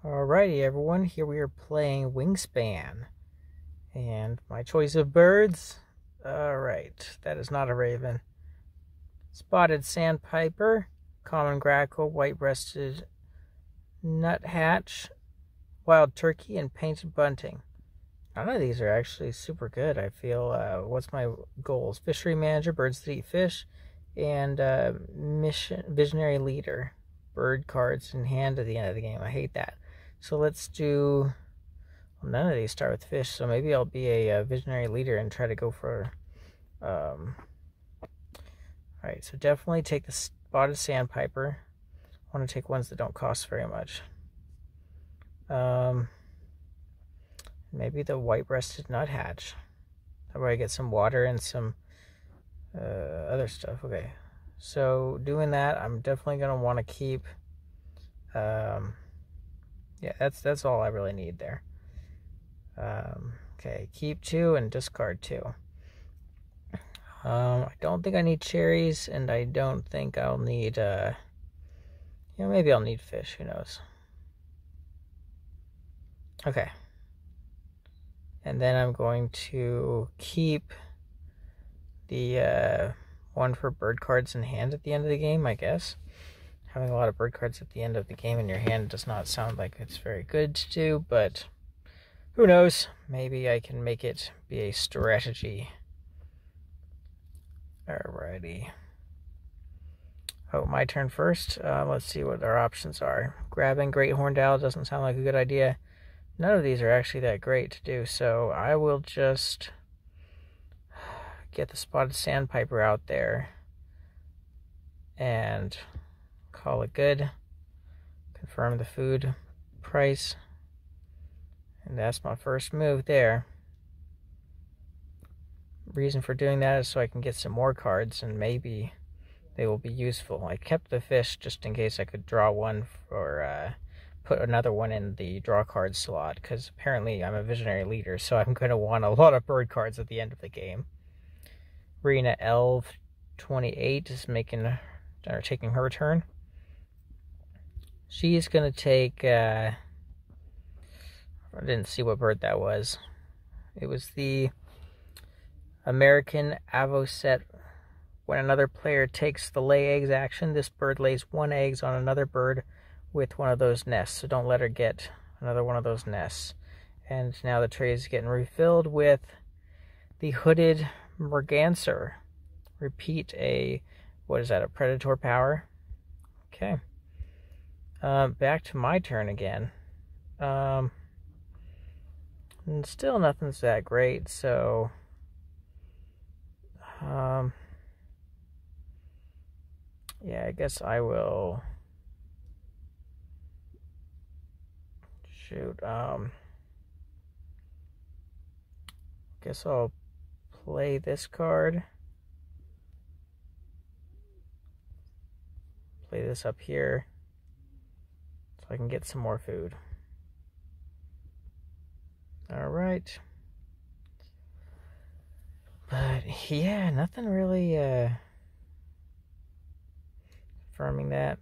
Alrighty everyone, here we are playing Wingspan. And my choice of birds, alright, that is not a raven. Spotted sandpiper, common grackle, white-breasted nuthatch, wild turkey, and painted bunting. None of these are actually super good, I feel. What's my goals? Fishery manager, birds that eat fish, and visionary leader. Bird cards in hand at the end of the game. I hate that. So let's do... Well, none of these start with fish, so maybe I'll be a visionary leader and try to go for... Alright, so definitely take the spotted sandpiper. I want to take ones that don't cost very much. Maybe the white-breasted nuthatch. That way I get some water and some other stuff. Okay, so doing that, I'm definitely going to want to keep... yeah, that's all I really need there. Okay, keep 2 and discard 2. I don't think I need cherries, and I don't think I'll need, maybe I'll need fish, who knows. Okay. And then I'm going to keep the one for bird cards in hand at the end of the game, I guess. Having a lot of bird cards at the end of the game in your hand does not sound like it's very good to do, but who knows? Maybe I can make it be a strategy. Alrighty. Oh, my turn first. Let's see what our options are. Grabbing great horned owl doesn't sound like a good idea. None of these are actually that great to do, so I will just get the spotted sandpiper out there and call it good. Confirm the food price. And that's my first move there. Reason for doing that is so I can get some more cards and maybe they will be useful. I kept the fish just in case I could draw one or put another one in the draw card slot, because apparently I'm a visionary leader, so I'm going to want a lot of bird cards at the end of the game. Rena Elf 28 is taking her turn. She's going to take... I didn't see what bird that was. It was the American Avocet. When another player takes the lay eggs action, this bird lays 1 egg on another bird with one of those nests, so don't let her get another one of those nests. And now the tray is getting refilled with the hooded merganser. Repeat a, what is that, a predator power? Okay. Back to my turn again. And still nothing's that great, so yeah, I guess I will shoot. Guess I'll play this card. Play this up here so I can get some more food. Alright. But yeah, nothing really confirming that.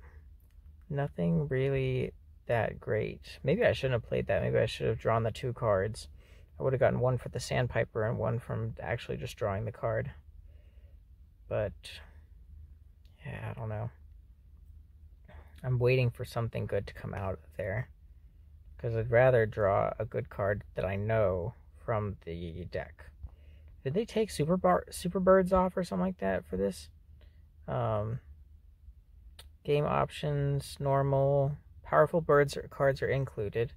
Nothing really that great. Maybe I shouldn't have played that. Maybe I should have drawn the 2 cards. I would have gotten one for the sandpiper and one from actually just drawing the card. But yeah, I don't know. I'm waiting for something good to come out of there, because I'd rather draw a good card that I know from the deck. Did they take super birds off or something like that for this? Game options, normal, powerful birds or cards are included.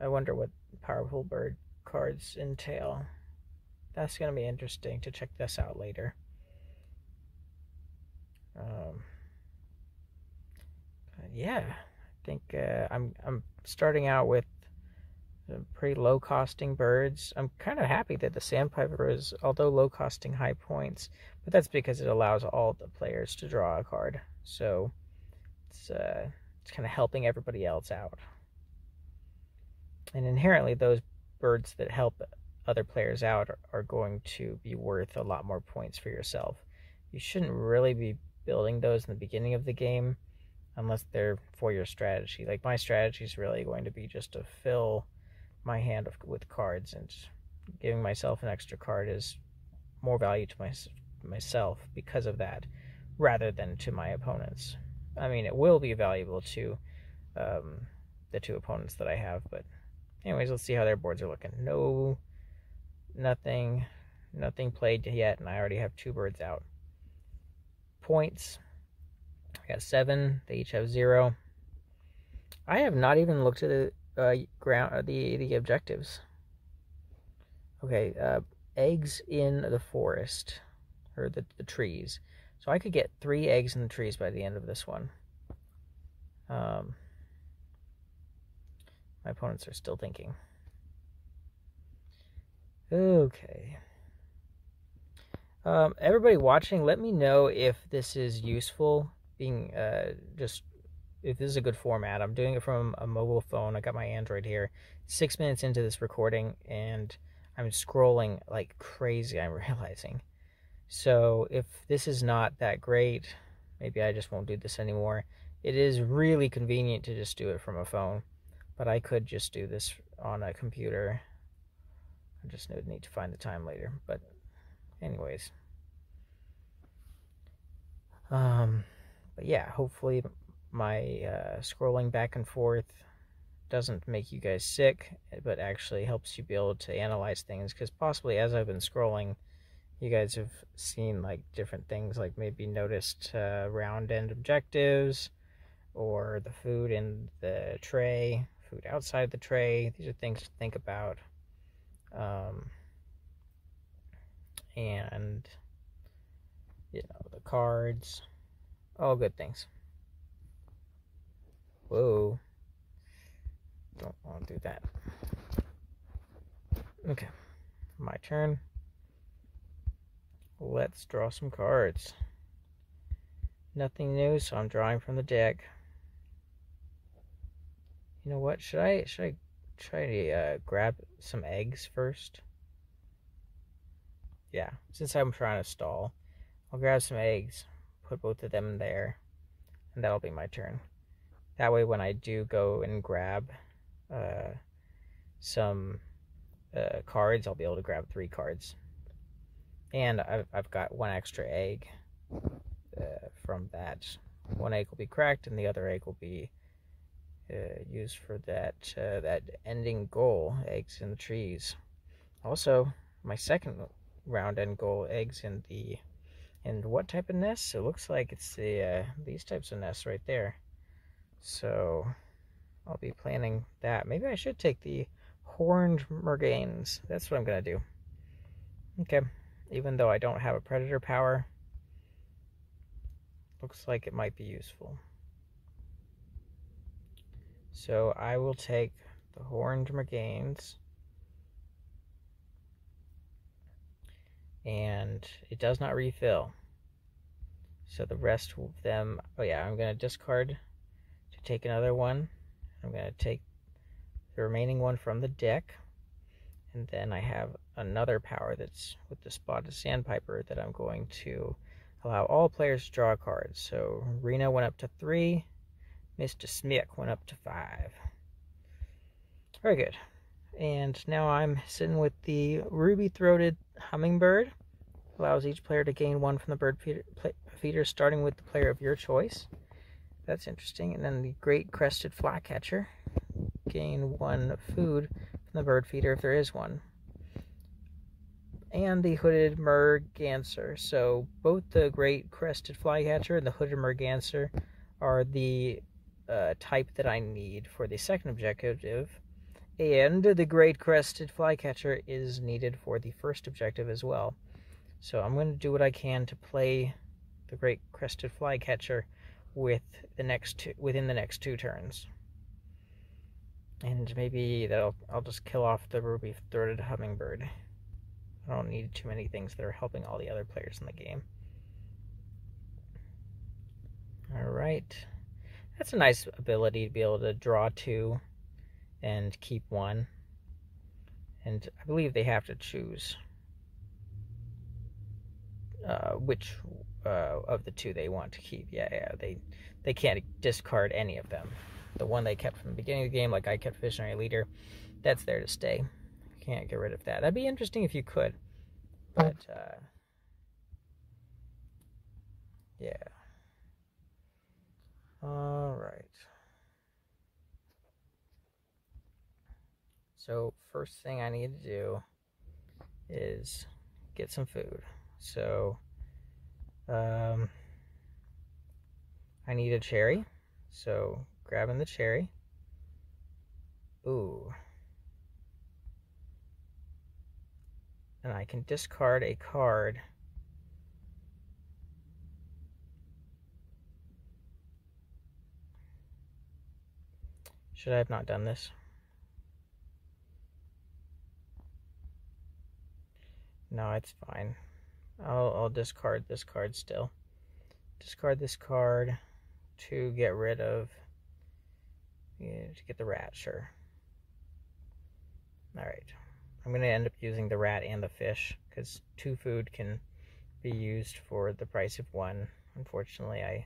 I wonder what powerful bird cards entail. That's going to be interesting to check this out later. Yeah, I think I'm starting out with pretty low costing birds. I'm kind of happy that the sandpiper is, although low costing, high points, but that's because it allows all the players to draw a card, so it's kind of helping everybody else out. And inherently those birds that help other players out are going to be worth a lot more points for yourself. You shouldn't really be building those in the beginning of the game. unless they're for your strategy. Like, my strategy is really going to be just to fill my hand with cards, and giving myself an extra card is more value to myself because of that, rather than to my opponents. I mean, it will be valuable to the two opponents that I have, but anyways, let's see how their boards are looking. Nothing played yet, and I already have 2 birds out. Points, I got 7. They each have 0. I have not even looked at the objectives. Okay, eggs in the forest, or the trees. So I could get 3 eggs in the trees by the end of this one. My opponents are still thinking. Okay. Everybody watching, let me know if this is useful. If this is a good format. I'm doing it from a mobile phone. I got my Android here. 6 minutes into this recording, and I'm scrolling like crazy, I'm realizing. So if this is not that great, maybe I just won't do this anymore. It is really convenient to just do it from a phone, but I could just do this on a computer. I just need to find the time later. But anyways. But yeah, hopefully my scrolling back and forth doesn't make you guys sick, but actually helps you be able to analyze things, because possibly as I've been scrolling, you guys have seen like different things, like maybe noticed round end objectives, or the food in the tray, food outside the tray. These are things to think about. And the cards, all good things. Whoa, don't want to do that. Okay, my turn. Let's draw some cards. Nothing new, so I'm drawing from the deck. You know what? Should I try to grab some eggs first? Yeah, since I'm trying to stall, I'll grab some eggs, put both of them there, and that'll be my turn. That way, when I do go and grab some cards, I'll be able to grab 3 cards. And I've got 1 extra egg from that. 1 egg will be cracked, and the other egg will be used for that ending goal, eggs in the trees. Also, my second round end goal, eggs in what type of nests? It looks like it's these types of nests right there. So I'll be planning that. Maybe I should take the horned mergains. That's what I'm gonna do. Okay, even though I don't have a predator power, looks like it might be useful. So I will take the horned mergains, and it does not refill. So the rest of them, oh yeah, I'm gonna discard to take another one. I'm gonna take the remaining one from the deck, and then I have another power that's with the spotted sandpiper that I'm going to allow all players to draw a card. So Rena went up to 3, Mr. Smick went up to 5. Very good. And now I'm sitting with the ruby-throated hummingbird. Allows each player to gain 1 from the bird feeder, starting with the player of your choice. That's interesting. And then the great crested flycatcher, gain 1 food from the bird feeder if there is one. And the hooded merganser. So both the great crested flycatcher and the hooded merganser are the type that I need for the second objective. And the great crested flycatcher is needed for the first objective as well. So I'm going to do what I can to play the great crested flycatcher within the next 2 turns. And maybe I'll just kill off the ruby-throated hummingbird. I don't need too many things that are helping all the other players in the game. Alright. That's a nice ability to be able to draw 2 and keep 1. And I believe they have to choose which of the 2 they want to keep. Yeah, they they can't discard any of them. The one they kept from the beginning of the game, like I kept Visionary Leader, that's there to stay. You can't get rid of that. That'd be interesting if you could. But, yeah. Alright. So, first thing I need to do is get some food. So, I need a cherry. So, grabbing the cherry. Ooh. And I can discard a card. Should I have not done this? No, it's fine. I'll discard this card still. Discard this card to get rid of, to get the rat, sure. Alright. I'm going to end up using the rat and the fish, because 2 food can be used for the price of 1. Unfortunately, and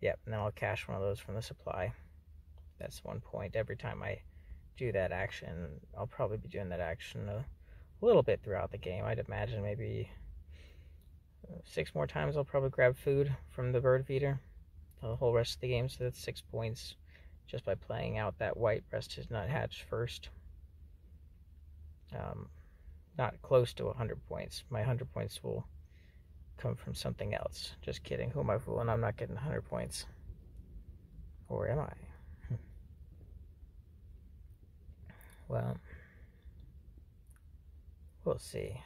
then I'll cash one of those from the supply. That's 1 point every time I do that action. I'll probably be doing that action a little bit throughout the game. I'd imagine maybe 6 more times I'll probably grab food from the bird feeder the whole rest of the game, so that's 6 points just by playing out that white-breasted nuthatch first. Not close to 100 points. My 100 points will come from something else. Just kidding. Who am I fooling? I'm not getting 100 points. Or am I? Well, we'll see.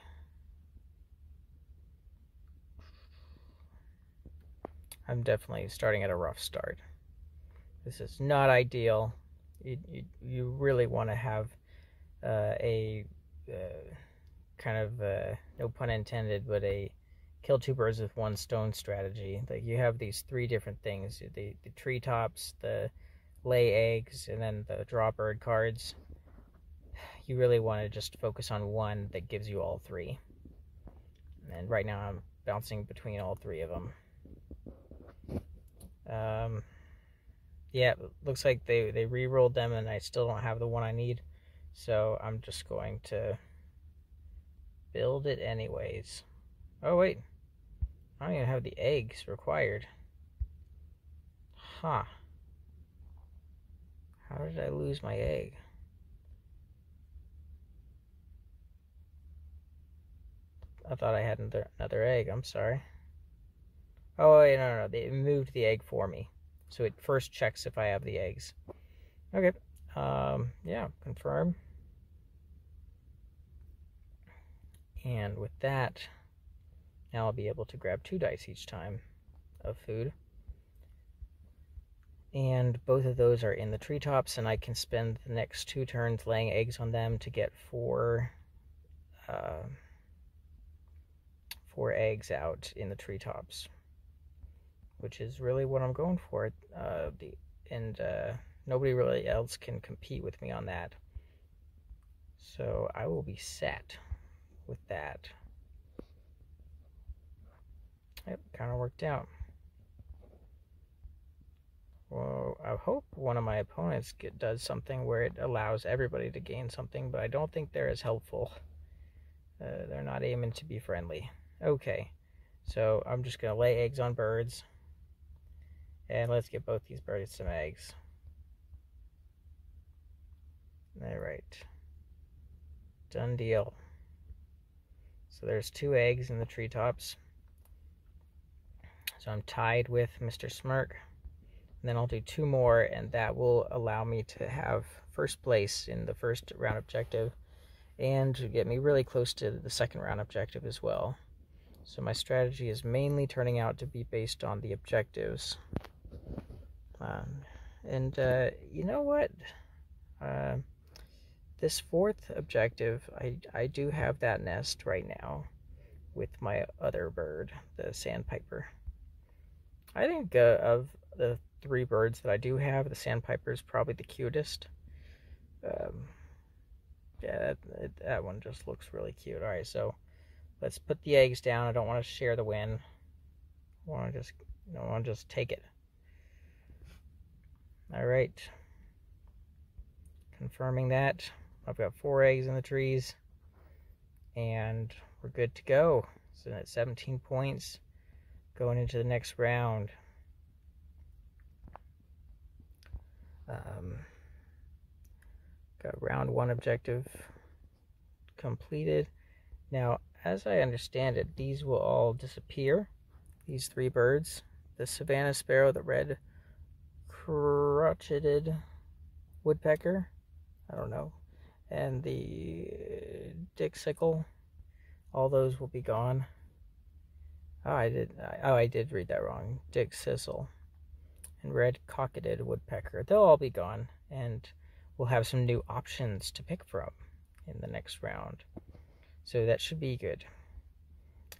I'm definitely starting at a rough start. This is not ideal. You really want to have a kind of, no pun intended, but a kill 2 birds with 1 stone strategy. Like, you have these 3 different things: the treetops, the lay eggs, and then the draw bird cards. You really want to just focus on one that gives you all 3. And right now I'm bouncing between all 3 of them. Yeah, looks like they re-rolled them and I still don't have the one I need. So I'm just going to build it anyways. Oh wait, I don't even have the eggs required. Huh. How did I lose my egg? I thought I had another egg. I'm sorry. Oh wait, no. They moved the egg for me. So it first checks if I have the eggs. Okay. Yeah, confirm. And with that, now I'll be able to grab 2 dice each time of food. And both of those are in the treetops, and I can spend the next 2 turns laying eggs on them to get 4 eggs out in the treetops, which is really what I'm going for. Nobody really else can compete with me on that. So I will be set with that. Yep, kind of worked out. Well, I hope one of my opponents does something where it allows everybody to gain something, but I don't think they're as helpful. They're not aiming to be friendly. Okay, so I'm just going to lay eggs on birds. And let's get both these birds some eggs. Alright. Done deal. So there's 2 eggs in the treetops. So I'm tied with Mr. Smirk. And then I'll do 2 more, and that will allow me to have first place in the first round objective, and to get me really close to the second round objective as well. So my strategy is mainly turning out to be based on the objectives. You know what? This 4th objective, I do have that nest right now with my other bird, the sandpiper. I think of the 3 birds that I do have, the sandpiper is probably the cutest. Yeah, that one just looks really cute. Alright, so let's put the eggs down. I don't want to share the win. I want to just take it. All right. Confirming that. I've got 4 eggs in the trees. And we're good to go. So that's 17 points going into the next round. Got round 1 objective completed. Now, as I understand it, these will all disappear. These 3 birds. The Savannah sparrow, the red crotcheted woodpecker, I don't know, and the dixicle, all those will be gone. I did read that wrong. Dixicle and red cockaded woodpecker, they'll all be gone, and we'll have some new options to pick from in the next round. So that should be good.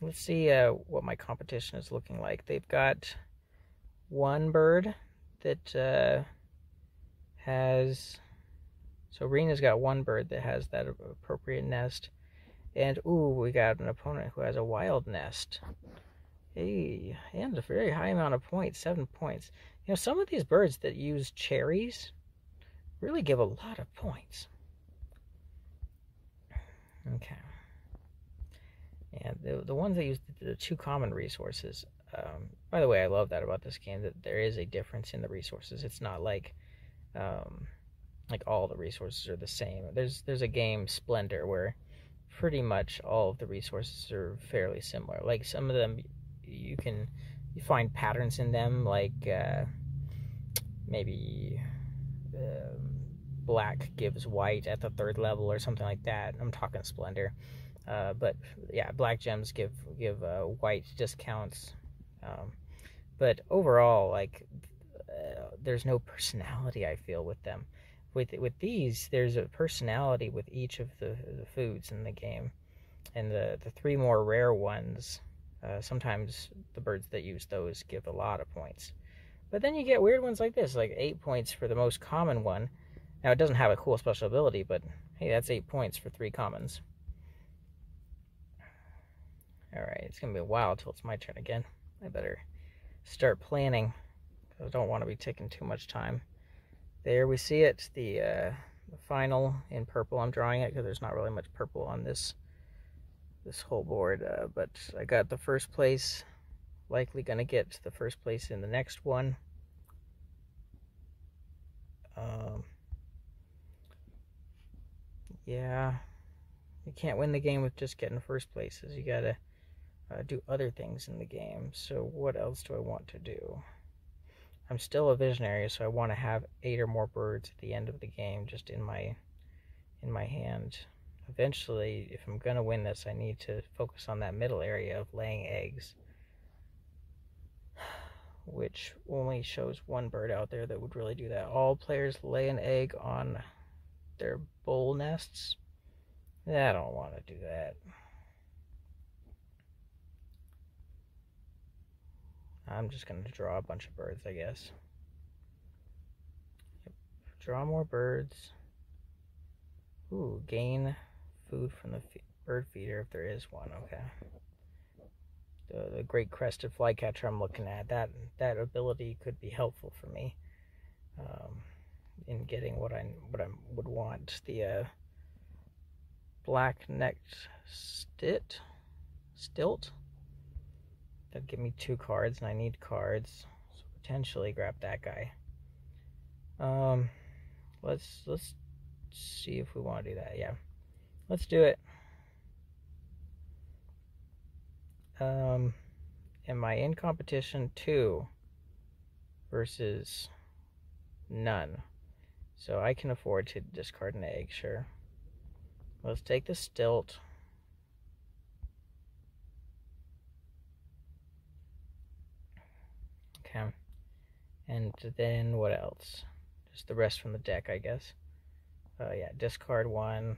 Let's see what my competition is looking like. They've got 1 bird that has... So Rena's got 1 bird that has that appropriate nest. And, ooh, we got an opponent who has a wild nest. Hey, and a very high amount of points, 7 points. You know, some of these birds that use cherries really give a lot of points. Okay. And the ones that use the 2 common resources. By the way, I love that about this game, that there is a difference in the resources. It's not like all the resources are the same. There's a game, Splendor, where pretty much all of the resources are fairly similar. Like some of them, you find patterns in them, like maybe black gives white at the 3rd level or something like that. I'm talking Splendor. But yeah, black gems give white discounts. But overall, like there's no personality, I feel, with them. With these, there's a personality with each of the foods in the game, and the 3 more rare ones. Sometimes the birds that use those give a lot of points, but then you get weird ones like this, like 8 points for the most common one. Now it doesn't have a cool special ability, but hey, that's 8 points for 3 commons. Alright, it's going to be a while till it's my turn again. I better start planning, because I don't want to be taking too much time. There we see it, the final in purple. I'm drawing it because there's not really much purple on this whole board, but I got the first place. Likely going to get the first place in the next one. Yeah, you can't win the game with just getting first places. You gotta do other things in the game. So what else do I want to do? I'm still a visionary, so I want to have 8 or more birds at the end of the game just in my hand. Eventually, if I'm going to win this, I need to focus on that middle area of laying eggs, which only shows 1 bird out there that would really do that. All players lay an egg on their bowl nests. I don't want to do that. I'm just going to draw a bunch of birds, I guess. Yep. Draw more birds. Ooh, gain food from the bird feeder if there is one. Okay. The great crested flycatcher I'm looking at, that ability could be helpful for me in getting what I would want. The black-necked stilt. That'd give me 2 cards, and I need cards, so potentially grab that guy. Let's see if we want to do that. Yeah, let's do it. Am I in competition? 2 versus none, so I can afford to discard an egg. Sure. Let's take the stilt. Okay. And then what else? Just the rest from the deck, I guess. Yeah, discard 1.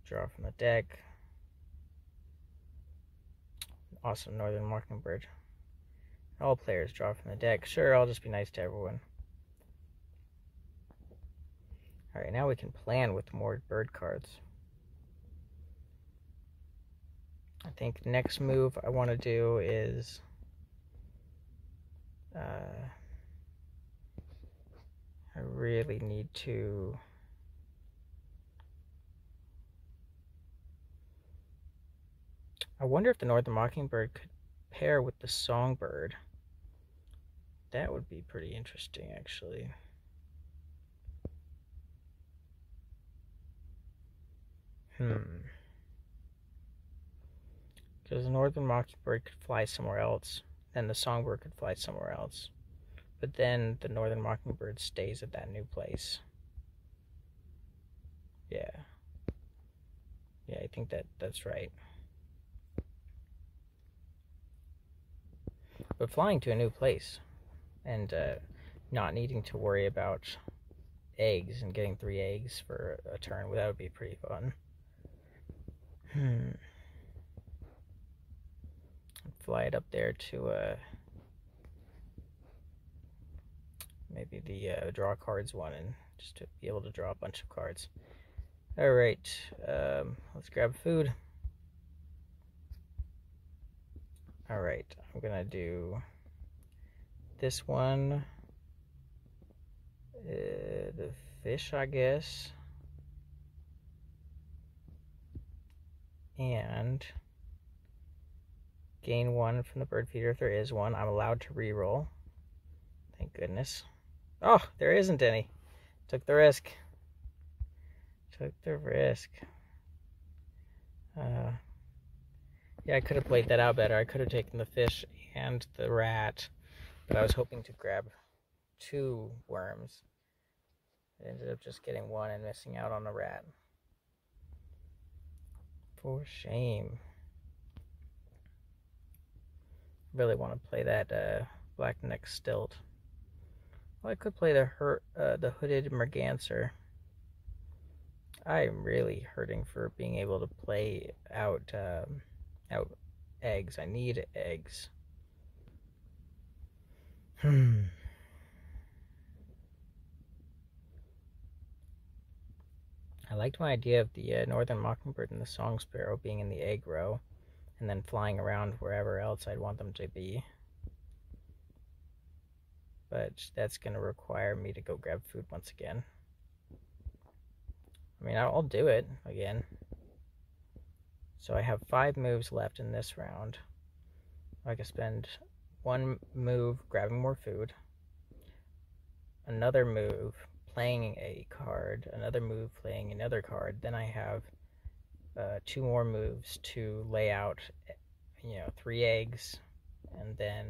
Draw from the deck. Awesome northern mockingbird. All players draw from the deck. Sure, I'll just be nice to everyone. Alright, now we can plan with more bird cards. I think the next move I want to do is I really need to... I wonder if the northern mockingbird could pair with the songbird. That would be pretty interesting, actually. Because the northern mockingbird could fly somewhere else, and the songbird could fly somewhere else. But then the northern mockingbird stays at that new place. Yeah. Yeah, I think that's right. But flying to a new place and not needing to worry about eggs and getting 3 eggs for a turn, that would be pretty fun. Fly it up there to maybe the draw cards one, and just to be able to draw a bunch of cards. Alright, let's grab food. Alright, I'm gonna do this one, the fish, I guess, and gain 1 from the bird feeder if there is one. I'm allowed to reroll. Thank goodness. Oh, there isn't any. Took the risk. Yeah, I could have played that out better. I could have taken the fish and the rat, but I was hoping to grab 2 worms. I ended up just getting 1 and missing out on the rat. For shame. Really want to play that black-neck stilt. Well, I could play the hooded merganser. I'm really hurting for being able to play out eggs. I need eggs. I liked my idea of the northern mockingbird and the song sparrow being in the egg row and then flying around wherever else I'd want them to be. But that's going to require me to go grab food once again. I mean, I'll do it again. So I have 5 moves left in this round. I can spend 1 move grabbing more food, another move playing a card, another move playing another card. Then I have 2 more moves to lay out, 3 eggs, and then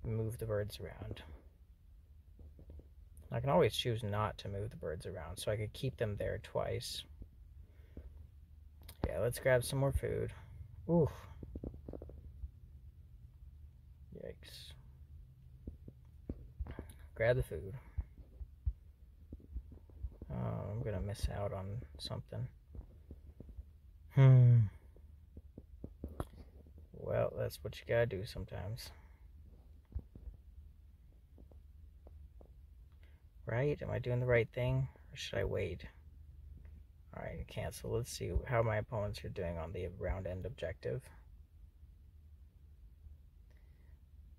move the birds around. I can always choose not to move the birds around, so I could keep them there twice. Yeah, let's grab some more food. Ooh. Yikes. Grab the food. Oh, I'm gonna miss out on something. Well, that's what you gotta do sometimes. Right? Am I doing the right thing? Or should I wait? Alright, cancel. Let's see how my opponents are doing on the round end objective.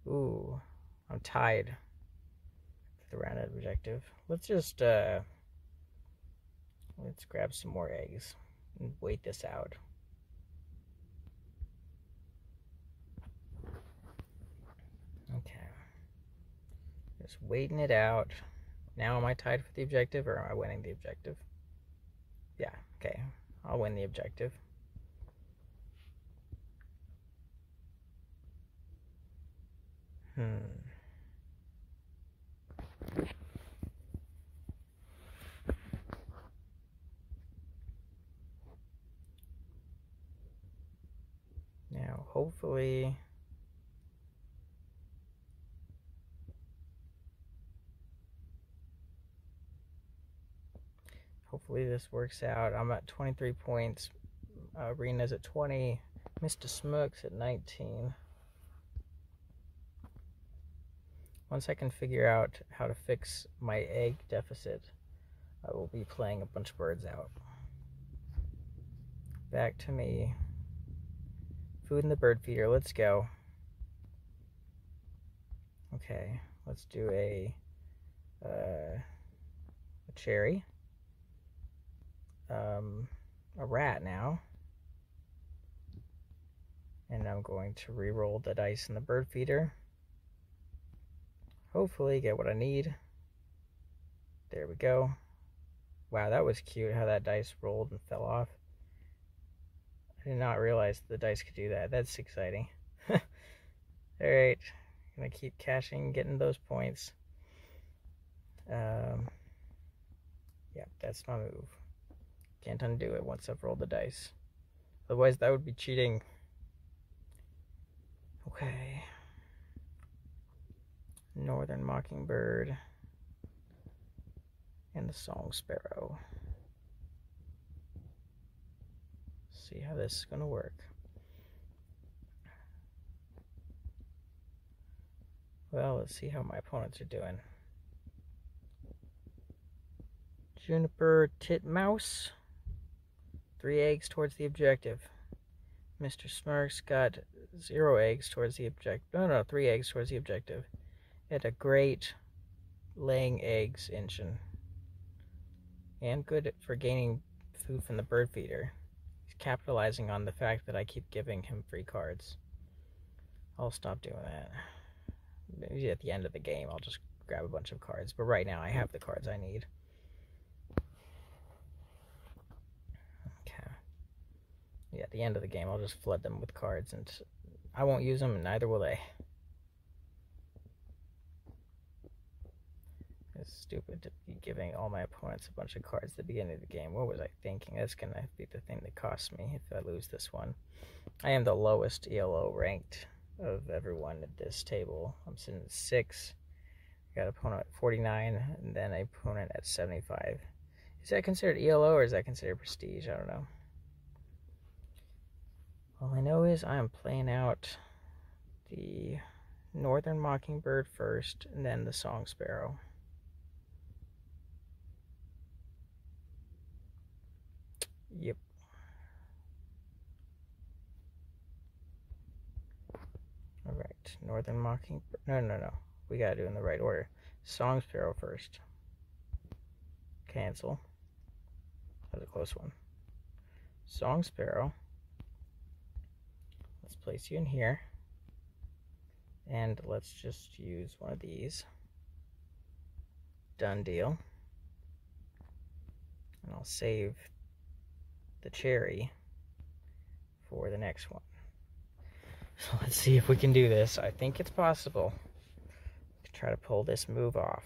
Ooh, I'm tied with the round end objective. Let's just, let's grab some more eggs and wait this out. Okay. Just waiting it out. Now am I tied for the objective, or am I winning the objective? Yeah, okay. I'll win the objective. Now, hopefully... Hopefully this works out. I'm at 23 points. Rena's at 20. Mr. Smook's at 19. Once I can figure out how to fix my egg deficit, I will be playing a bunch of birds out. Back to me. Food in the bird feeder. Let's go. Okay, let's do a a cherry, a rat now, and I'm going to re-roll the dice in the bird feeder. Hopefully get what I need. There we go. Wow, that was cute how that dice rolled and fell off. I did not realize the dice could do that. That's exciting. Alright, gonna keep cashing, getting those points. Yeah, that's my move. Can't undo it once I've rolled the dice. Otherwise, that would be cheating. Okay. Northern Mockingbird and the Song Sparrow. See how this is gonna work. Well, let's see how my opponents are doing. Juniper Titmouse, 3 eggs towards the objective. Mr. Smirk's got 0 eggs towards the objective. No, 3 eggs towards the objective. Had a great laying eggs engine. And good for gaining food from the bird feeder. He's capitalizing on the fact that I keep giving him free cards. I'll stop doing that. Maybe at the end of the game I'll just grab a bunch of cards. But right now I have the cards I need. Yeah, at the end of the game, I'll just flood them with cards, and I won't use them, and neither will they. It's stupid to be giving all my opponents a bunch of cards at the beginning of the game. What was I thinking? That's going to be the thing that costs me if I lose this one. I am the lowest ELO ranked of everyone at this table. I'm sitting at 6. I got an opponent at 49, and then an opponent at 75. Is that considered ELO, or is that considered prestige? I don't know. All I know is I'm playing out the Northern Mockingbird first, and then the Song Sparrow. Yep. Alright, Northern Mockingbird. No. We gotta do it in the right order. Song Sparrow first. Cancel. That was a close one. Song Sparrow. Let's place you in here. And let's just use one of these. Done deal. And I'll save the cherry for the next one. So let's see if we can do this. I think it's possible to try to pull this move off.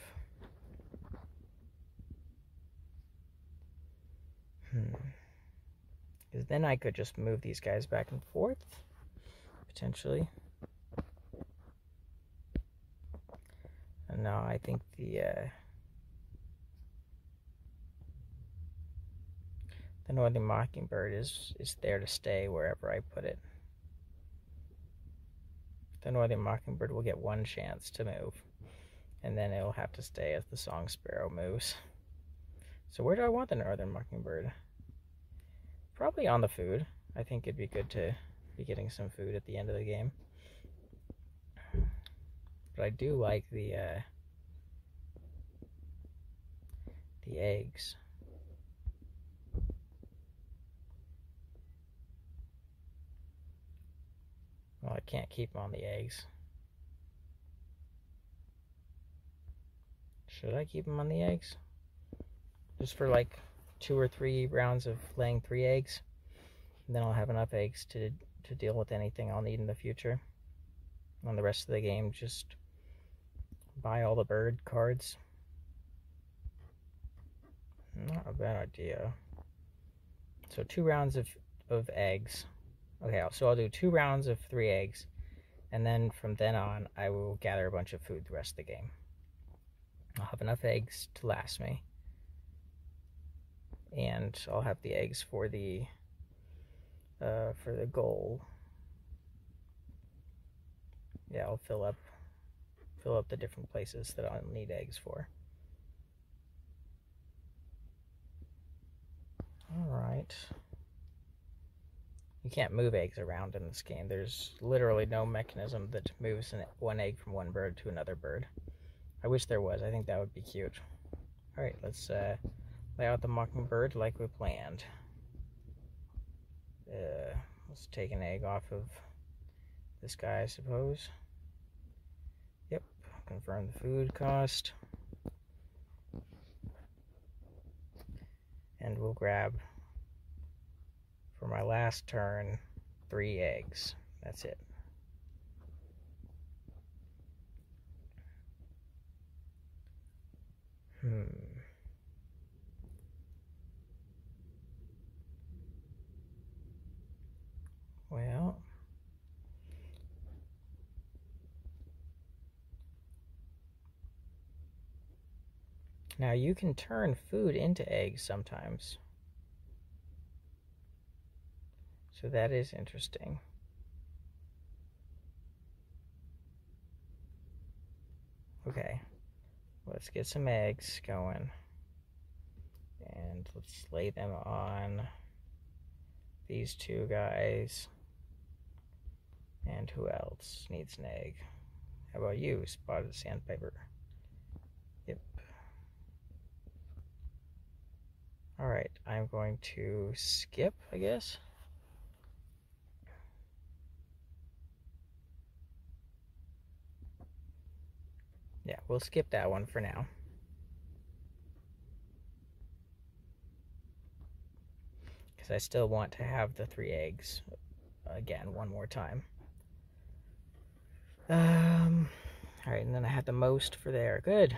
Because then I could just move these guys back and forth, potentially. And now I think the Northern Mockingbird is there to stay wherever I put it. The Northern Mockingbird will get one chance to move, and then it will have to stay as the Song Sparrow moves. So where do I want the Northern Mockingbird? Probably on the food. I think it'd be good to be getting some food at the end of the game. But I do like the eggs. Well, I can't keep them on the eggs. Should I keep them on the eggs? Just for like 2 or 3 rounds of laying 3 eggs. And then I'll have enough eggs to deal with anything I'll need in the future. On the rest of the game, just buy all the bird cards. Not a bad idea. So 2 rounds of eggs. Okay, so I'll do 2 rounds of 3 eggs, and then from then on, I will gather a bunch of food the rest of the game. I'll have enough eggs to last me, and I'll have the eggs for the goal. Yeah, I'll fill up the different places that I'll need eggs for. All right. You can't move eggs around in this game. There's literally no mechanism that moves one egg from one bird to another bird. I wish there was. I think that would be cute. Alright, let's lay out the mockingbird like we planned. Let's take an egg off of this guy, I suppose. Yep, confirm the food cost. And we'll grab, for my last turn, 3 eggs. That's it. Well, now you can turn food into eggs sometimes. So that is interesting. Okay, let's get some eggs going. And let's lay them on these 2 guys. And who else needs an egg? How about you, Spotted Sandpiper? Yep. Alright, I'm going to skip, I guess. Yeah, we'll skip that one for now. Because I still want to have the 3 eggs again one more time. Alright, and then I had the most for there. Good.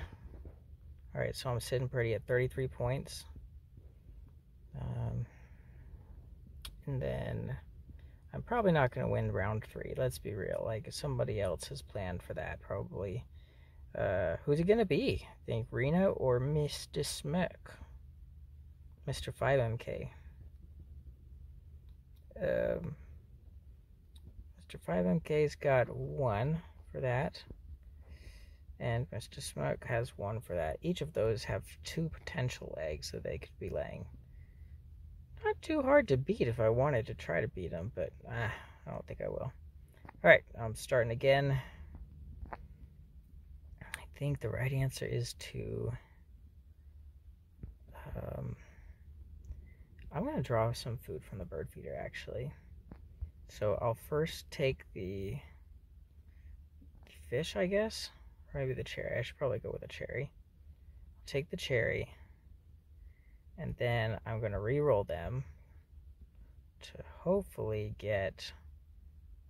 Alright, so I'm sitting pretty at 33 points. And then I'm probably not going to win round 3. Let's be real. Like, somebody else has planned for that, probably. Who's it going to be? I think Rena or Mr. Smirk? Mr. 5MK. Mr. 5MK's got 1 for that. And Mr. Smirk has 1 for that. Each of those have 2 potential eggs that they could be laying. Not too hard to beat if I wanted to try to beat them, but I don't think I will. Alright, I'm starting again. I think the right answer is to... I'm going to draw some food from the bird feeder, actually. So I'll first take the fish, I guess. Or maybe the cherry. I should probably go with a cherry. I'll take the cherry. And then I'm going to re-roll them to hopefully get...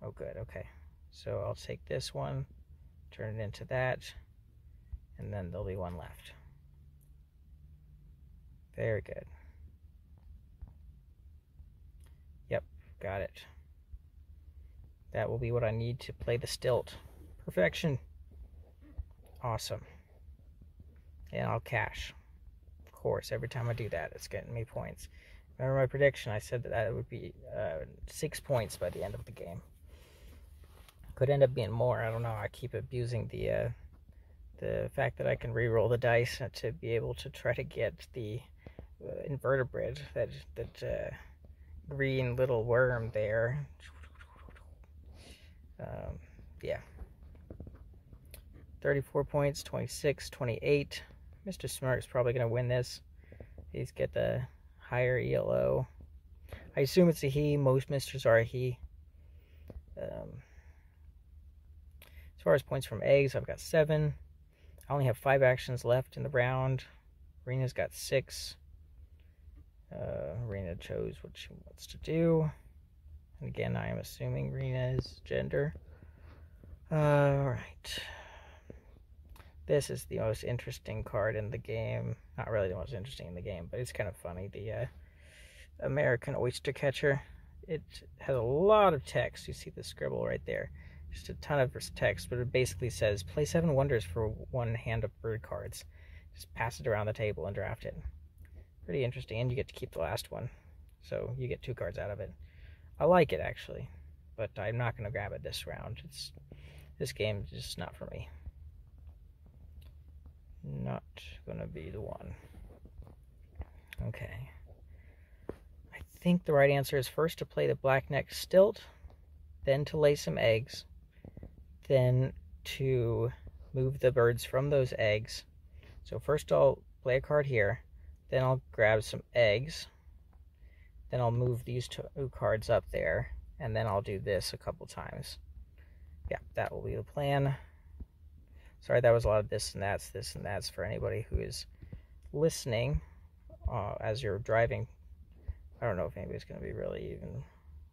Oh, good. Okay. So I'll take this one, turn it into that, and then there'll be 1 left. Very good. Yep, got it. That will be what I need to play the stilt. Perfection. Awesome. And I'll cash. Of course, every time I do that, it's getting me points. Remember my prediction? I said that it would be 6 points by the end of the game. Could end up being more. I don't know. I keep abusing the fact that I can re-roll the dice to be able to try to get the invertebrate, that green little worm there. Yeah. 34 points, 26, 28. Mr. Smirk's probably going to win this. He's got the higher ELO. I assume it's a he. Most Misters are a he. As far as points from eggs, I've got 7. I only have 5 actions left in the round. Rena's got 6. Rena chose what she wants to do. And again, I am assuming Rena's gender. Alright. This is the most interesting card in the game. Not really the most interesting in the game, but it's kind of funny. The American Oyster Catcher. It has a lot of text. You see the scribble right there. Just a ton of text, but it basically says, play 7 wonders for 1 hand of bird cards. Just pass it around the table and draft it. Pretty interesting, and you get to keep the last one. So you get 2 cards out of it. I like it, actually, but I'm not going to grab it this round. This game is just not for me. Not going to be the one. Okay. I think the right answer is first to play the black-necked stilt, then to lay some eggs, then to move the birds from those eggs. So first I'll play a card here, then I'll grab some eggs, then I'll move these two cards up there, and then I'll do this a couple times. Yeah, that will be the plan. Sorry, that was a lot of this and that's for anybody who is listening as you're driving. I don't know if anybody's going to be really even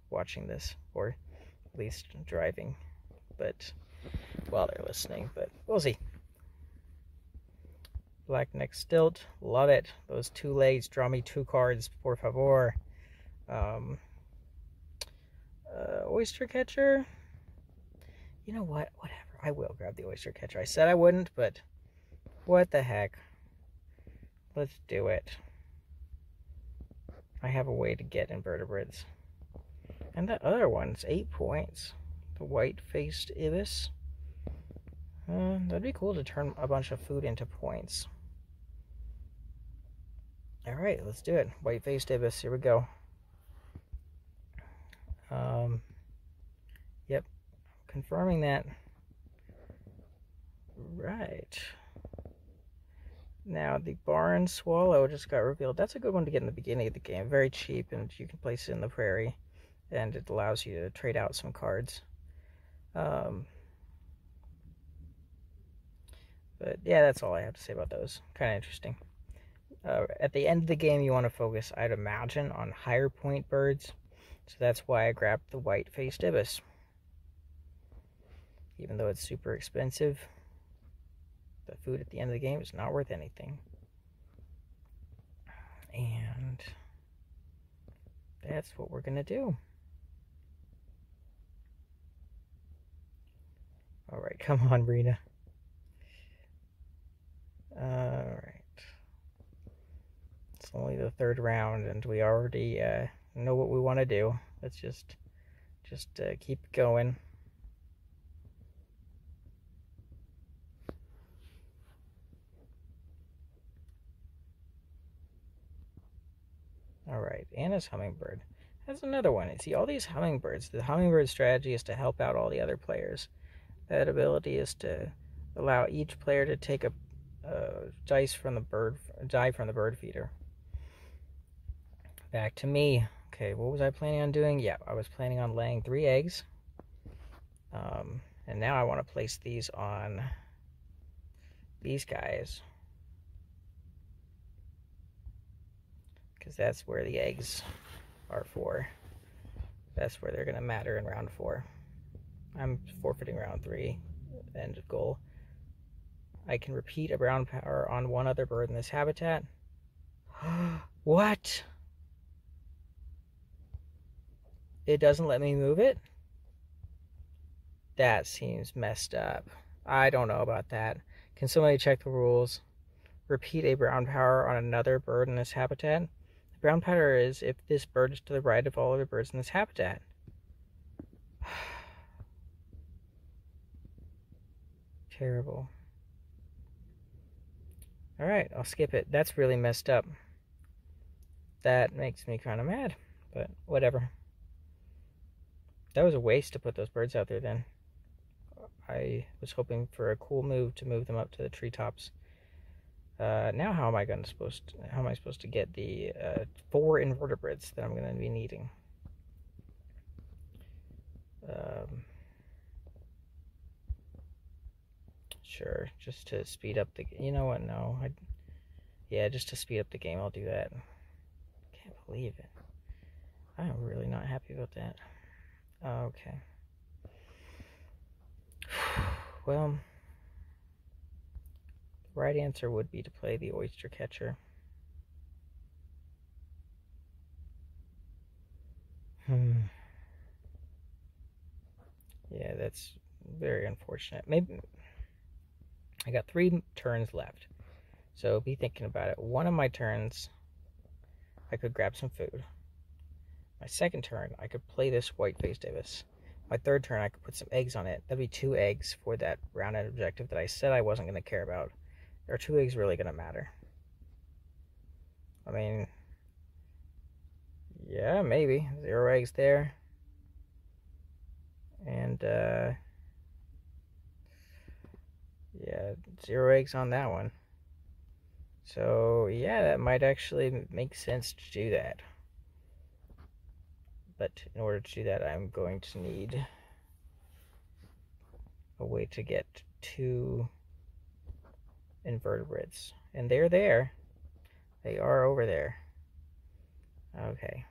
watching this, or at least driving, but while they're listening, but we'll see. Black neck stilt, love it. Those 2 legs, draw me 2 cards, por favor. Oyster catcher. You know what? Whatever. I will grab the oyster catcher. I said I wouldn't, but what the heck? Let's do it. I have a way to get invertebrates. And that other one's 8 points. The white-faced ibis. That'd be cool to turn a bunch of food into points. Alright, let's do it. White-faced ibis, here we go. Yep, confirming that. Right. Now, the barn swallow just got revealed. That's a good one to get in the beginning of the game. Very cheap, and you can place it in the prairie, and it allows you to trade out some cards. But yeah, that's all I have to say about those. Kind of interesting. At the end of the game, you want to focus, I'd imagine, on higher point birds. So that's why I grabbed the white-faced ibis. Even though it's super expensive, the food at the end of the game is not worth anything. And that's what we're going to do. Alright, come on, Rena. Alright. It's only the 3rd round, and we already know what we want to do. Let's just keep going. Alright, Anna's hummingbird. That's another one. See, all these hummingbirds, the hummingbird strategy is to help out all the other players. That ability is to allow each player to take a die from the bird feeder. Back to me. Okay, what was I planning on doing? Yeah, I was planning on laying 3 eggs. And now I want to place these on these guys, because that's where the eggs are for. That's where they're going to matter in round 4. I'm forfeiting round 3. End of goal. I can repeat a brown power on one other bird in this habitat. What? It doesn't let me move it? That seems messed up. I don't know about that. Can somebody check the rules? Repeat a brown power on another bird in this habitat. The brown power is if this bird is to the right of all other birds in this habitat. Terrible. Alright, I'll skip it. That's really messed up. That makes me kind of mad, but whatever. That was a waste to put those birds out there then. I was hoping for a cool move to move them up to the treetops. Now how am I supposed to get the 4 invertebrates that I'm going to be needing? Sure, just to speed up the... You know what, no. Yeah, just to speed up the game, I'll do that. Can't believe it. I'm really not happy about that. Okay. Well, the right answer would be to play the oyster catcher. Yeah, that's very unfortunate. Maybe I got 3 turns left, so be thinking about it. One of my turns, I could grab some food. My second turn, I could play this white-faced ibis. My third turn, I could put some eggs on it. That'd be 2 eggs for that round-end objective that I said I wasn't going to care about. Are 2 eggs really going to matter? I mean, yeah, maybe. 0 eggs there. And, Yeah, 0 eggs on that one. So, yeah, that might actually make sense to do that. But in order to do that, I'm going to need a way to get 2 invertebrates. And they're there. They are over there. Okay.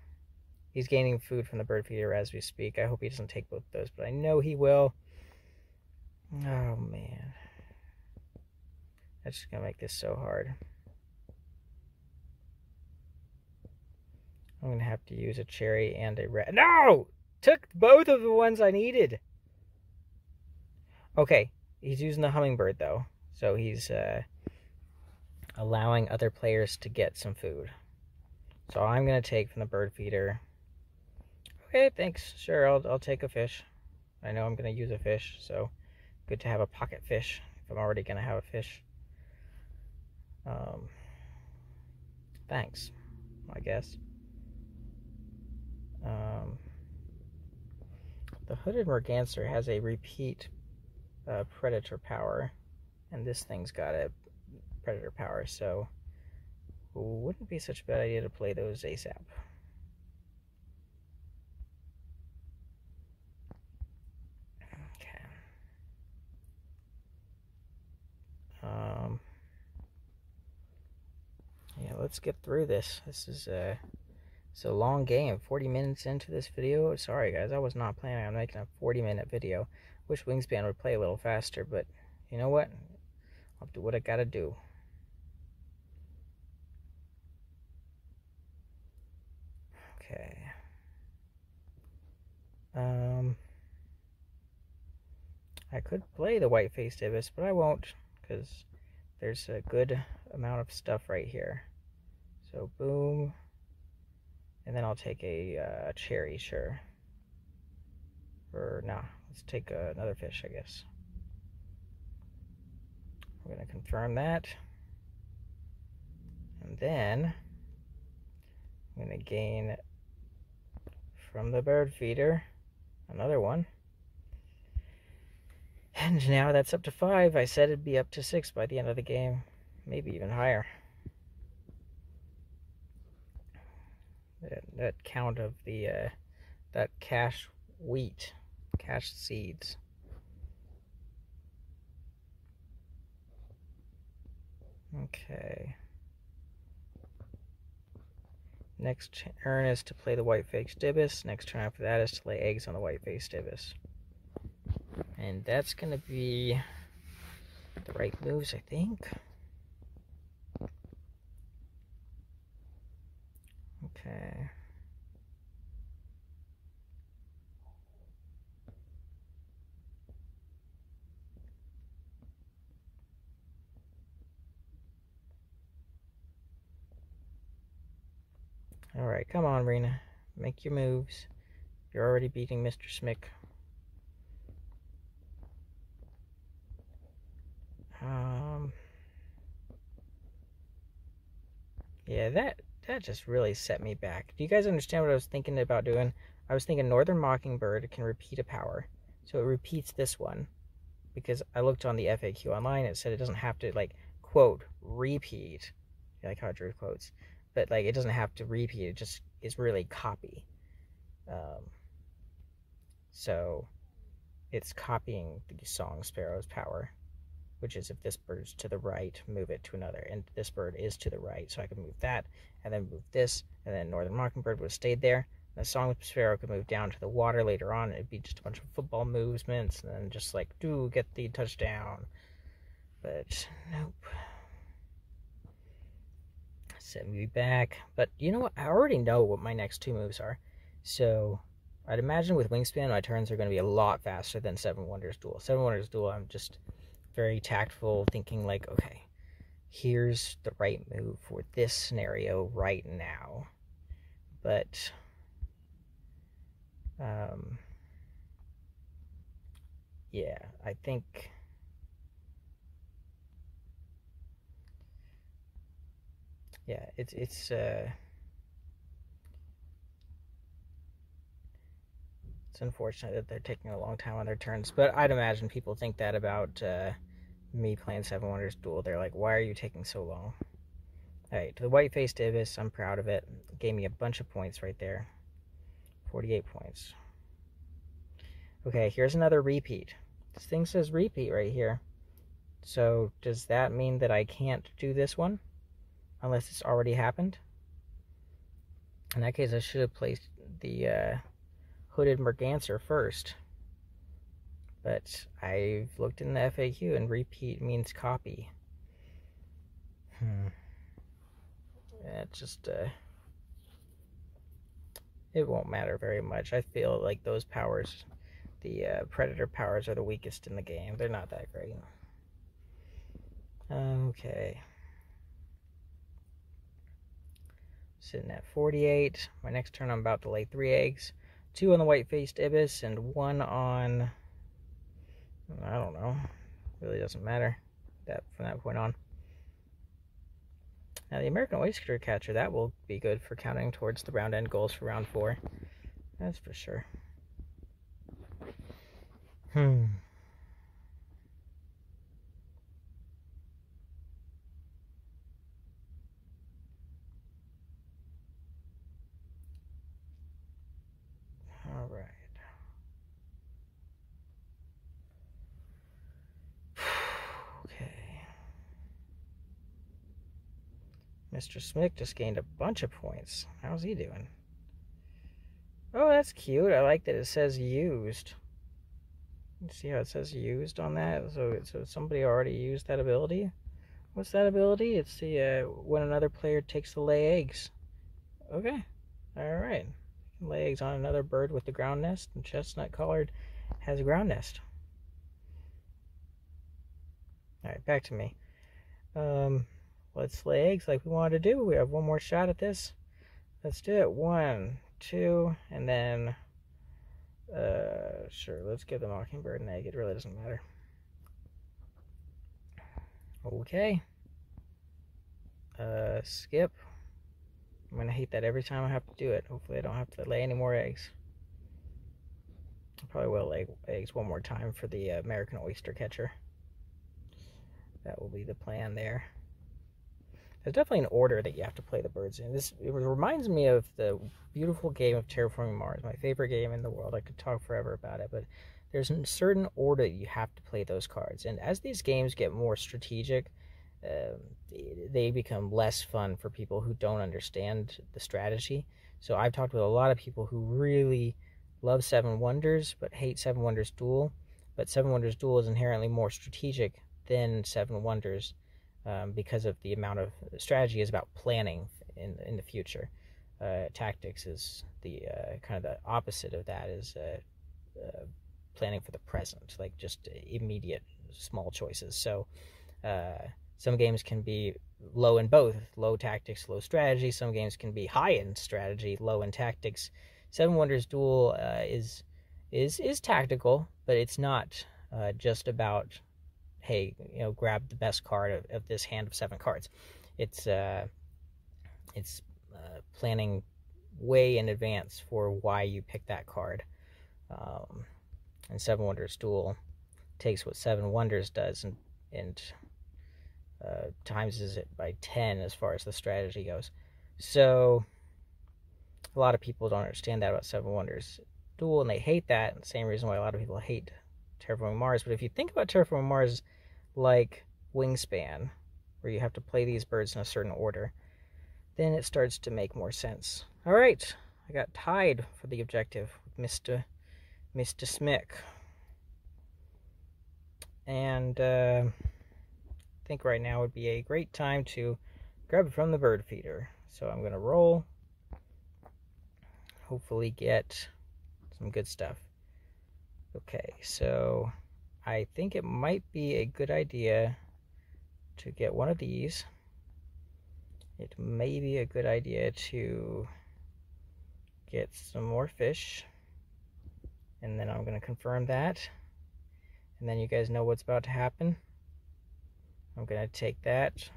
He's gaining food from the bird feeder as we speak. I hope he doesn't take both of those, but I know he will. Oh, man. That's just going to make this so hard. I'm going to have to use a cherry and a red. No! Took both of the ones I needed. Okay. He's using the hummingbird, though. So he's allowing other players to get some food. So I'm going to take from the bird feeder. Okay, thanks. Sure, I'll take a fish. I know I'm going to use a fish, so good to have a pocket fish if I'm already going to have a fish. Thanks, I guess. The hooded merganser has a repeat predator power, and this thing's got a predator power, so wouldn't be such a bad idea to play those ASAP. Okay. Yeah, let's get through this. This is it's a long game. 40 minutes into this video. Sorry guys, I was not planning on making a 40-minute video. Wish Wingspan would play a little faster, but you know what? I'll do what I gotta do. Okay. I could play the white-faced ibis, but I won't, because there's a good amount of stuff right here. So boom. And then I'll take a cherry, sure. Or nah, let's take another fish, I guess. We're going to confirm that. And then I'm going to gain from the bird feeder another one. And now that's up to 5. I said it'd be up to 6 by the end of the game. Maybe even higher. That count of the that cache wheat, cache seeds. Okay. Next turn is to play the white-faced ibis. Next turn after that is to lay eggs on the white-faced ibis. And that's going to be the right moves, I think. Okay. Alright, come on, Rena. Make your moves. You're already beating Mr. Smick. Yeah, that just really set me back. Do you guys understand what I was thinking about doing? I was thinking Northern Mockingbird can repeat a power. So it repeats this one. Because I looked on the FAQ online, it said it doesn't have to, like, quote, repeat. I like how I drew quotes. But, like, it doesn't have to repeat. It just is really copy. So it's copying the song Sparrow's power. Which is if this bird is to the right, move it to another. And this bird is to the right, so I could move that, and then move this, and then Northern Mockingbird would have stayed there. And the Song Sparrow could move down to the water later on. It'd be just a bunch of football movements, and then just like, do get the touchdown. But nope. Set me back. But you know what? I already know what my next 2 moves are. So I'd imagine with Wingspan, my turns are going to be a lot faster than Seven Wonders Duel. Seven Wonders Duel, I'm just very tactful, thinking like, okay, here's the right move for this scenario right now. But yeah, I think yeah, it's unfortunate that they're taking a long time on their turns, but I'd imagine people think that about me playing Seven Wonders Duel. They're like, why are you taking so long? Alright, to the white-faced ibis, I'm proud of it. It gave me a bunch of points right there. 48 points. Okay, here's another repeat. This thing says repeat right here. So, does that mean that I can't do this one? Unless it's already happened? In that case, I should have placed the hooded merganser first. But I've looked in the FAQ and repeat means copy. It just, it won't matter very much. I feel like those powers, the predator powers, are the weakest in the game. They're not that great. Okay. Sitting at 48. My next turn I'm about to lay 3 eggs. 2 on the white-faced ibis and 1 on, I don't know. Really doesn't matter from that point on. Now the American oyster catcher, that will be good for counting towards the round end goals for round 4. That's for sure. All right. Okay. Mr. Smick just gained a bunch of points. How's he doing? Oh, that's cute. I like that it says used. You see how it says used on that? So somebody already used that ability? What's that ability? It's the when another player takes the lay eggs. Okay. Alright. Lay eggs on another bird with the ground nest, and chestnut collared has a ground nest. Alright, back to me. Let's lay eggs like we wanted to do. We have one more shot at this. Let's do it. 1, 2, and then sure, let's give the mockingbird an egg. It really doesn't matter. Okay. Skip. I'm gonna hate that every time I have to do it. Hopefully I don't have to lay any more eggs. I probably will lay eggs one more time for the American oyster catcher. That will be the plan there. There's definitely an order that you have to play the birds in. It reminds me of the beautiful game of Terraforming Mars, my favorite game in the world. I could talk forever about it, but there's a certain order you have to play those cards. And as these games get more strategic, they become less fun for people who don't understand the strategy. So I've talked with a lot of people who really love Seven Wonders, but hate Seven Wonders Duel. But Seven Wonders Duel is inherently more strategic than Seven Wonders. Because of the amount of strategy is about planning in the future. Tactics is the kind of the opposite of that, is planning for the present, like just immediate small choices. So some games can be low in both, low tactics, low strategy. Some games can be high in strategy, low in tactics. Seven Wonders Duel is tactical, but it's not just about, hey, grab the best card of this hand of 7 cards. It's planning way in advance for why you pick that card. And Seven Wonders Duel takes what Seven Wonders does and times it by 10 as far as the strategy goes. So a lot of people don't understand that about Seven Wonders Duel, and they hate that. Same reason why a lot of people hate Terraforming Mars. But if you think about Terraforming Mars like Wingspan, where you have to play these birds in a certain order, then it starts to make more sense. All right, I got tied for the objective with Mr. Smick. And I think right now would be a great time to grab it from the bird feeder. So I'm going to roll, hopefully get some good stuff. Okay, so I think it might be a good idea to get one of these. It may be a good idea to get some more fish. And then I'm going to confirm that. And then you guys know what's about to happen. I'm going to take that,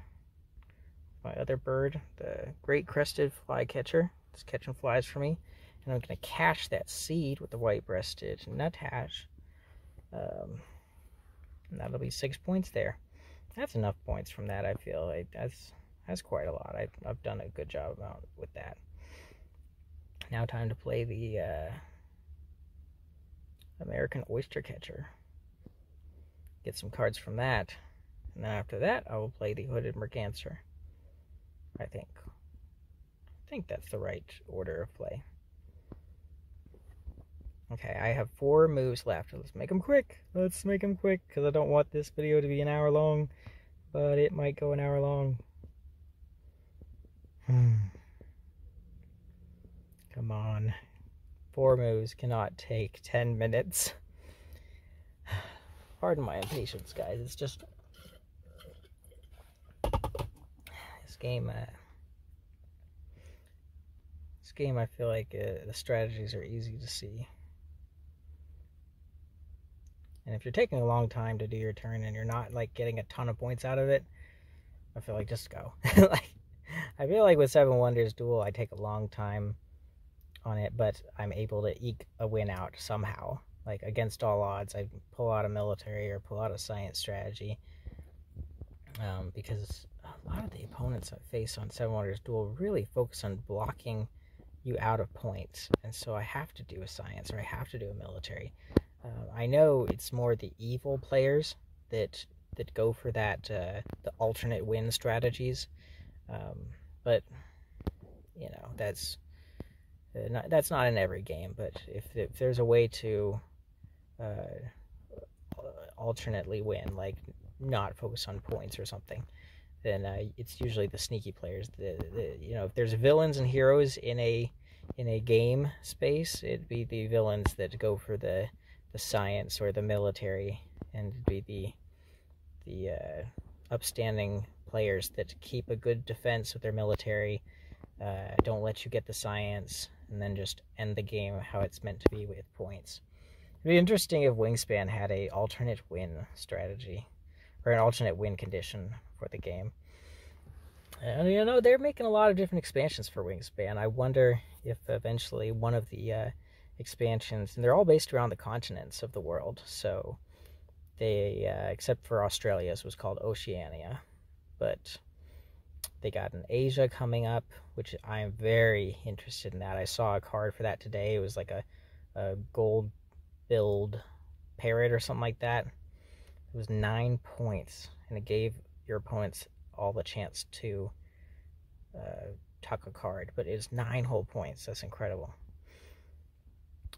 my other bird, the great crested flycatcher. It's catching flies for me. And I'm going to cache that seed with the white-breasted nuthatch. And that'll be 6 points there. That's enough points from that, I feel like. That's quite a lot. I've done a good job with that. Now time to play the American Oyster Catcher. Get some cards from that. And then after that, I will play the Hooded Mercancer. I think that's the right order of play. Okay, I have 4 moves left. Let's make them quick. Let's make them quick, because I don't want this video to be an hour long, but it might go an hour long. Come on. 4 moves cannot take 10 minutes. Pardon my impatience, guys. It's just... This game, I feel like the strategies are easy to see. And if you're taking a long time to do your turn and you're not like getting a ton of points out of it, I feel like just go. Like, I feel like with Seven Wonders Duel, I take a long time on it, but I'm able to eke a win out somehow. Like, against all odds, I pull out a military or pull out a science strategy. Because a lot of the opponents I face on Seven Wonders Duel really focus on blocking you out of points, and so I have to do a science or I have to do a military. I know it's more the evil players that go for that the alternate win strategies, but you know, that's not in every game. But if there's a way to alternately win, like not focus on points or something, then it's usually the sneaky players. You know, if there's villains and heroes in a game space, it'd be the villains that go for the science or the military, and it'd be the upstanding players that keep a good defense with their military, don't let you get the science, and then just end the game how it's meant to be with points. It'd be interesting if Wingspan had a alternate win strategy, or an alternate win condition for the game. And, you know, they're making a lot of different expansions for Wingspan. I wonder if eventually one of the expansions, and they're all based around the continents of the world, so they, except for Australia's, was called Oceania, but they got an Asia coming up, which I'm very interested in that. I saw a card for that today. It was like a gold billed parrot or something like that. It was 9 points, and it gave your opponents all the chance to tuck a card, but it's 9 whole points. That's incredible.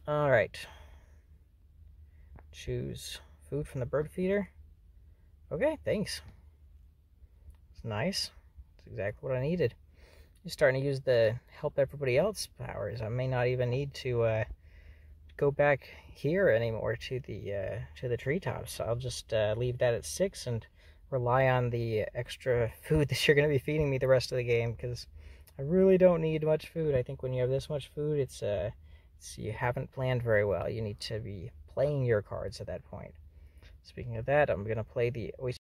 All right. Choose food from the bird feeder. Okay, thanks. It's nice. It's exactly what I needed. You're starting to use the help everybody else powers. I may not even need to go back here anymore to the treetops. I'll just leave that at 6 and rely on the extra food that you're going to be feeding me the rest of the game, because I really don't need much food. I think when you have this much food, it's you haven't planned very well. You need to be playing your cards at that point. Speaking of that, I'm going to play the oyster